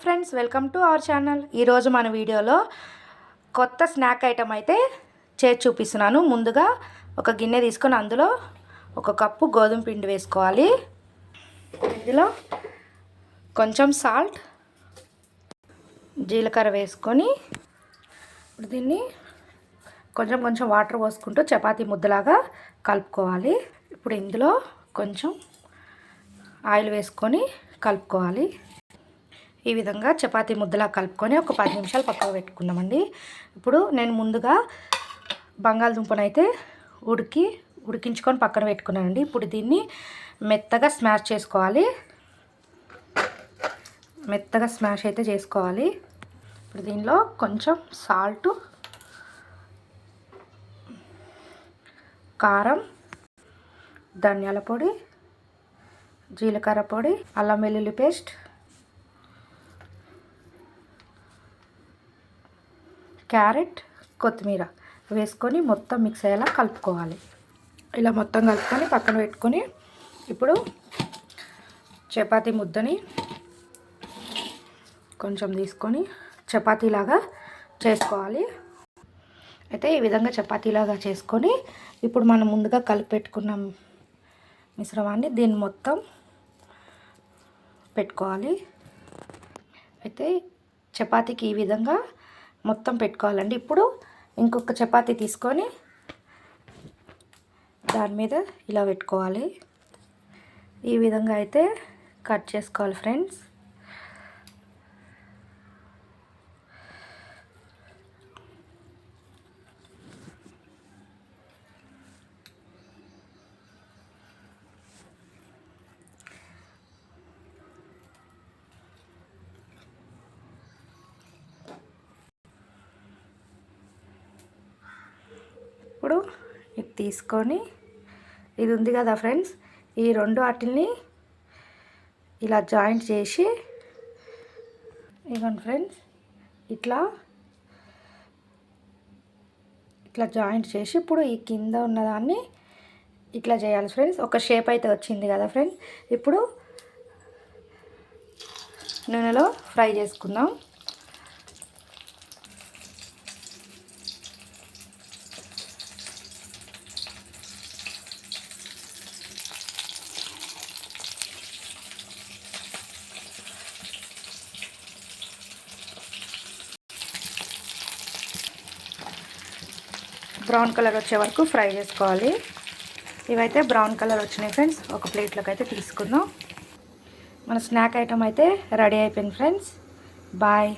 Friends, welcome to our channel. ఈరోజు మన వీడియోలో కొత్త స్నాక్ ఐటమ్ అయితే చేసి చూపిస్తున్నాను. ముందుగా ఒక గిన్నె తీసుకొని అందులో ఒక కప్పు గోధుమ పిండి వేసుకోవాలి. ఇందులో కొంచెం సాల్ట్, జీలకర్ర వేసుకొని ఇప్పుడు దీన్ని కొంచెం కొంచెం వాటర్ పోసుకుంటూ చపాతీ ముద్దలాగా కలుపుకోవాలి. ఇప్పుడు ఇందులో కొంచెం ఆయిల్ వేసుకొని కలుపుకోవాలి. ఈ విధంగా చపాతీ ముద్దలా కలుపుకొని ఒక 10 నిమిషాలు పక్కకు పెట్టుకుందామండి. ఇప్పుడు నేను ముందుగా బంగాళదుంపనైతే ఉడికించుకొని పక్కన పెట్టుకున్నానండి. ఇప్పుడు దీన్ని మెత్తగా స్మాష్ చేసుకోవాలి. మెత్తగా స్మాష్ అయితే చేసుకోవాలి. ఇప్పుడు దీనిలో కొంచెం సాల్ట్, కారం, ధనియాల పొడి, జీలకర్ర పొడి, అల్లం వెల్లుల్లి పేస్ట్, క్యారెట్, కొత్తిమీర వేసుకొని మొత్తం మిక్స్ అయ్యేలా కలుపుకోవాలి. ఇలా మొత్తం కలుపుకొని పక్కన పెట్టుకొని ఇప్పుడు చపాతీ ముద్దని కొంచెం తీసుకొని చపాతీలాగా చేసుకోవాలి. అయితే ఈ విధంగా చపాతీలాగా చేసుకొని ఇప్పుడు మనం ముందుగా కలిపి పెట్టుకున్న మిశ్రమాన్ని దీన్ని మొత్తం పెట్టుకోవాలి. అయితే చపాతీకి ఈ విధంగా మొత్తం పెట్టుకోవాలండి. ఇప్పుడు ఇంకొక చపాతీ తీసుకొని దాని మీద ఇలా పెట్టుకోవాలి. ఈ విధంగా అయితే కట్ చేసుకోవాలి ఫ్రెండ్స్. ఇప్పుడు ఇది తీసుకొని ఇది ఉంది కదా ఫ్రెండ్స్, ఈ రెండు వాటిని ఇలా జాయింట్ చేసి ఇవ్వండి ఫ్రెండ్స్, ఇట్లా జాయింట్ చేసి ఇప్పుడు ఈ కింద ఉన్నదాన్ని ఇట్లా చేయాలి ఫ్రెండ్స్. ఒక షేప్ అయితే వచ్చింది కదా ఫ్రెండ్స్. ఇప్పుడు నూనెలో ఫ్రై చేసుకుందాం. బ్రౌన్ కలర్ వచ్చే వరకు ఫ్రై చేసుకోవాలి. ఇవైతే బ్రౌన్ కలర్ వచ్చినాయి ఫ్రెండ్స్. ఒక ప్లేట్లోకి అయితే తీసుకుందాం. మన స్నాక్ ఐటమ్ అయితే రెడీ అయిపోయింది ఫ్రెండ్స్. బాయ్.